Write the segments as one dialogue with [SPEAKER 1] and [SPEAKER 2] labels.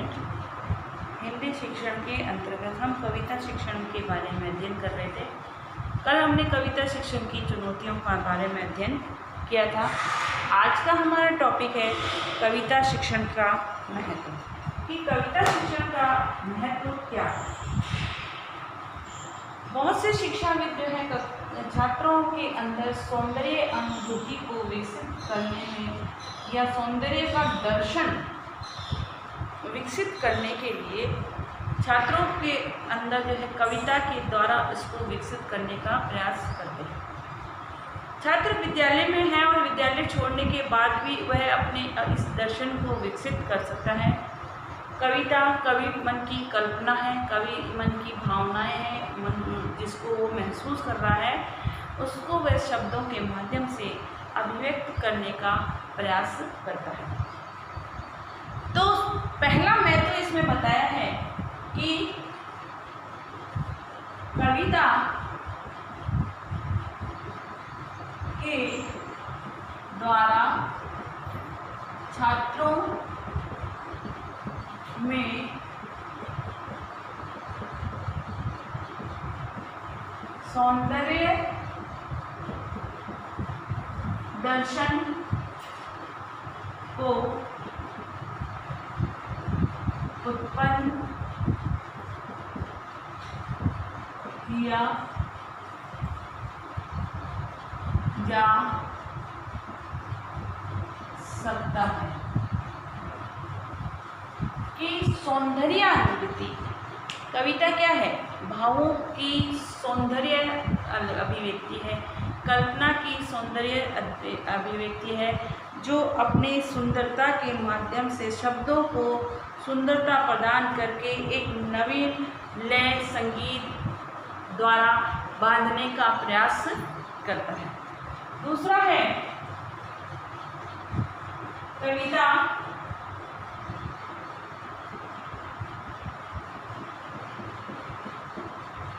[SPEAKER 1] Student, Hindi शिक्षण के अंतर्गत हम कविता शिक्षण के बारे में अध्ययन कर रहे थे। कल हमने कविता शिक्षण की चुनौतियों के बारे में अध्ययन किया था। आज का हमारा टॉपिक है कविता शिक्षण का महत्व, कि कविता शिक्षण का महत्व क्या है। बहुत से शिक्षाविद जो है छात्रों के अंदर सौंदर्य अनुभूति को विकसित करने में या सौंदर्य का दर्शन विकसित करने के लिए छात्रों के अंदर जो है कविता के द्वारा इसको विकसित करने का प्रयास करते हैं। छात्र विद्यालय में है और विद्यालय छोड़ने के बाद भी वह अपने इस दर्शन को विकसित कर सकता है। कविता कवि मन की कल्पना है, कवि मन की भावनाएं हैं, जिसको वो महसूस कर रहा है उसको वह शब्दों के माध्यम से अभिव्यक्त करने का प्रयास करता है। तो पहला महत्व इसमें बताया है कि कविता के द्वारा छात्रों में सौंदर्य दर्शन को उत्पन्न किया जा सकता है। कि सौंदर्यानुभूति, कविता क्या है? भावों की सौंदर्य अभिव्यक्ति है, कल्पना की सौंदर्य अभिव्यक्ति है, जो अपने सुंदरता के माध्यम से शब्दों को सुंदरता प्रदान करके एक नवीन लय संगीत द्वारा बांधने का प्रयास करता है। दूसरा है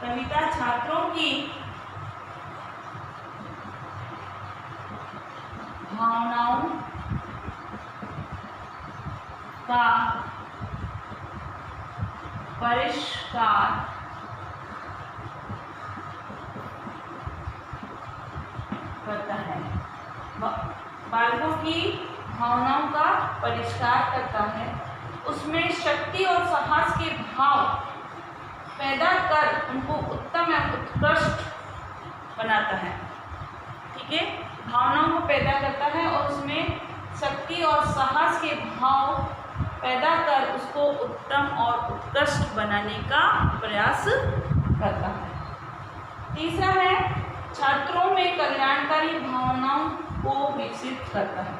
[SPEAKER 1] कविता छात्रों की भावनाओं का परिष्कार करता है। बालकों की भावनाओं का परिष्कार करता है, उसमें शक्ति और साहस के भाव पैदा कर उनको उत्तम या उत्कृष्ट बनाता है। ठीक है, भावनाओं को पैदा करता है और उसमें शक्ति और साहस के भाव पैदा कर उसको उत्तम और उत्कृष्ट बनाने का प्रयास करता है। तीसरा है छात्रों में कल्याणकारी भावनाओं को विकसित करता है।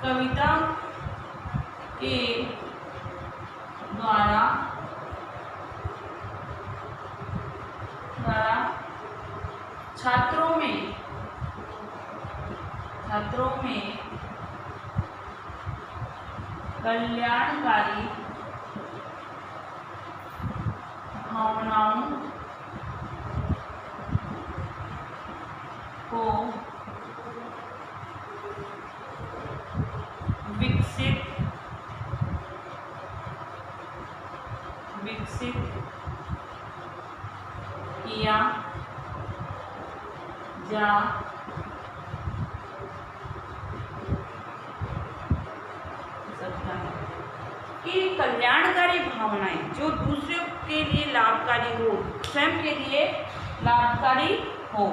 [SPEAKER 1] कविता के द्वारा छात्रों में कल्याणकारी भावनाओं को विकसित किया जा सकता है। कि कल्याणकारी भावनाएं जो दूसरों के लिए लाभकारी हो, स्वयं के लिए लाभकारी हो,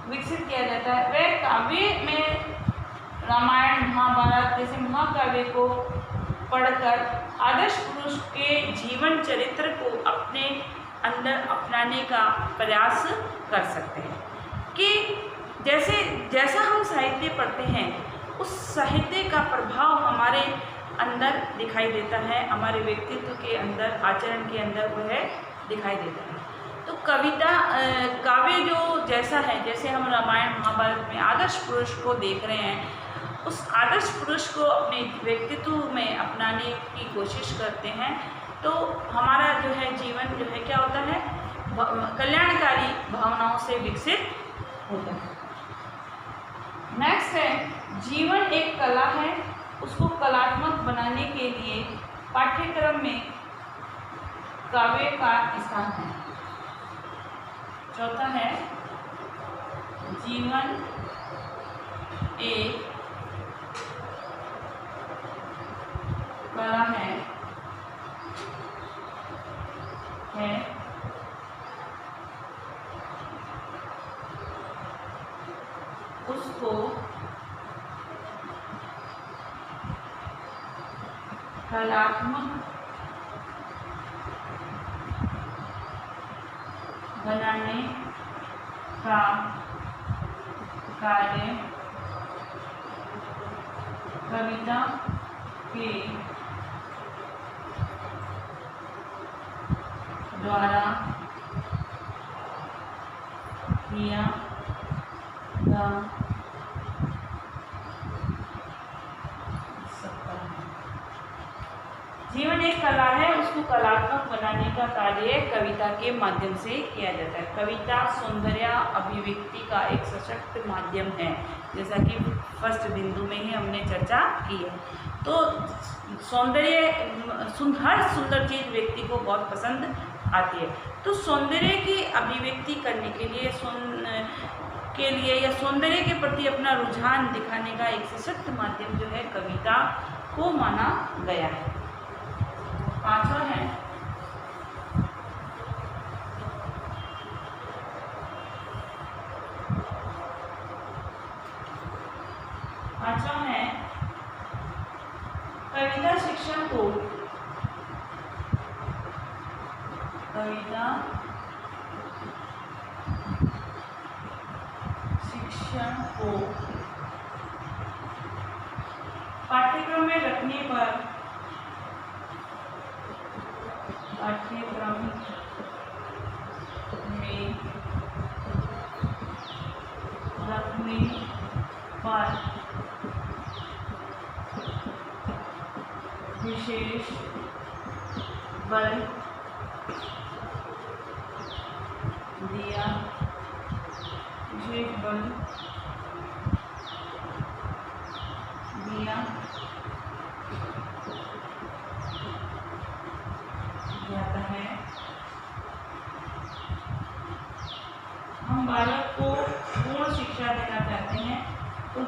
[SPEAKER 1] विकसित किया जाता है। वह काव्य में रामायण महाभारत जैसे महाकाव्य को पढ़कर आदर्श पुरुष के जीवन चरित्र को अपने अंदर अपनाने का प्रयास कर सकते हैं। कि जैसा हम साहित्य पढ़ते हैं उस साहित्य का प्रभाव हमारे अंदर दिखाई देता है, हमारे व्यक्तित्व के अंदर, आचरण के अंदर वह दिखाई देता है। तो कविता काव्य जो जैसा है, जैसे हम रामायण महाभारत में आदर्श पुरुष को देख रहे हैं, उस आदर्श पुरुष को अपने व्यक्तित्व में अपनाने की कोशिश करते हैं, तो हमारा जो है जीवन जो है क्या होता है, कल्याणकारी भावनाओं से विकसित होता है। नेक्स्ट है जीवन एक कला है, उसको कलात्मक बनाने के लिए पाठ्यक्रम में काव्य का स्थान है। चौथा है जीवन एक कला है उसको कलात्मक बनाने का कार्य कविता के द्वारा किया जा सकता है। जीवन एक कला है, उसको कलात्मक बनाने का कार्य कविता के माध्यम से किया जाता है। कविता सौंदर्य अभिव्यक्ति का एक सशक्त माध्यम है, जैसा कि फर्स्ट बिंदु में ही हमने चर्चा की है। तो सौंदर्य हर सुंदर चीज़ व्यक्ति को बहुत पसंद आती है। तो सौंदर्य की अभिव्यक्ति करने के लिए या सौंदर्य के प्रति अपना रुझान दिखाने का एक सशक्त माध्यम जो है कविता को माना गया है। पांचवा है कविता शिक्षण को पाठ्यक्रम में रखने पर विशेष बल दिया जाता है। हम बालक को पूर्ण शिक्षा देना चाहते हैं तो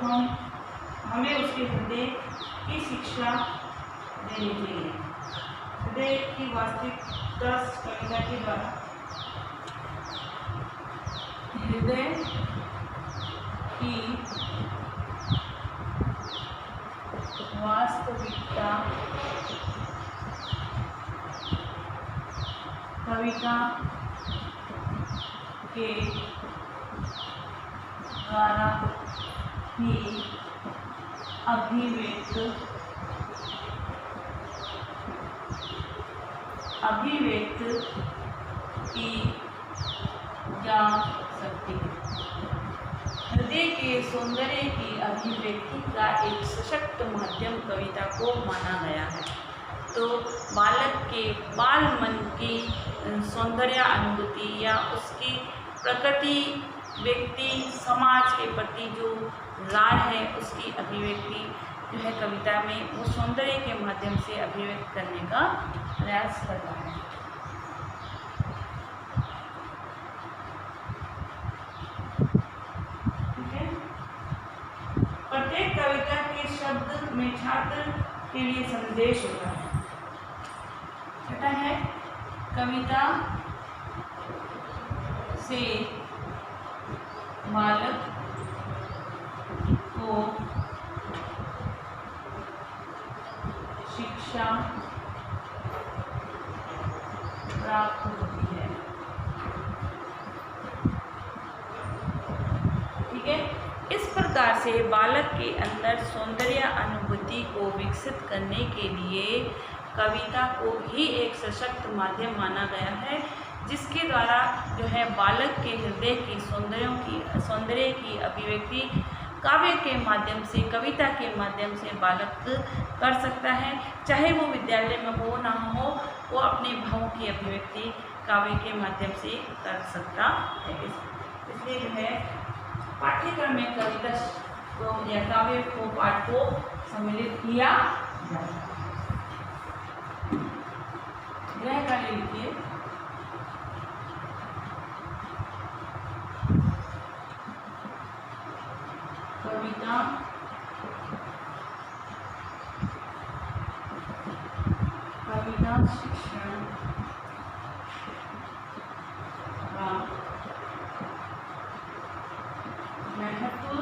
[SPEAKER 1] हमें उसके हृदय की शिक्षा देनी चाहिए। हृदय की वास्तविकता कविता के द्वारा हृदय की वास्तविकता कविता के द्वारा ही अभिव्यक्त की जा सकती है। हृदय के सौंदर्य की अभिव्यक्ति का एक सशक्त माध्यम कविता को माना गया है। तो बालक के बाल मन की सौंदर्य अनुभूति या उसकी प्रकृति व्यक्ति समाज के प्रति जो राय है उसकी अभिव्यक्ति जो है कविता में वो सौंदर्य के माध्यम से अभिव्यक्त करने का प्रयास करता है। ठीक है, प्रत्येक कविता के शब्द में छात्र के लिए संदेश होता है। छठा है कविता से बालक को शिक्षा प्राप्त होती है। ठीक है, इस प्रकार से बालक के अंदर सौंदर्य अनुभूति को विकसित करने के लिए कविता को ही एक सशक्त माध्यम माना गया है, जिसके द्वारा जो है बालक के हृदय की सौंदर्य की अभिव्यक्ति काव्य के माध्यम से कविता के माध्यम से बालक कर सकता है। चाहे वो विद्यालय में हो ना हो, वो अपने भावों की अभिव्यक्ति काव्य के माध्यम से कर सकता है। इसलिए जो है पाठ्यक्रम में कविता को या काव्य को पाठ को सम्मिलित किया जाए। ग्रह कार्य लिखिए। कविता शिक्षण का महत्व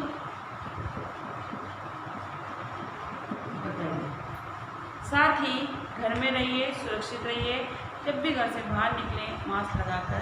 [SPEAKER 1] बताइए। साथ ही घर में रहिए, सुरक्षित रहिए। जब भी घर से बाहर निकलें मास्क लगाकर।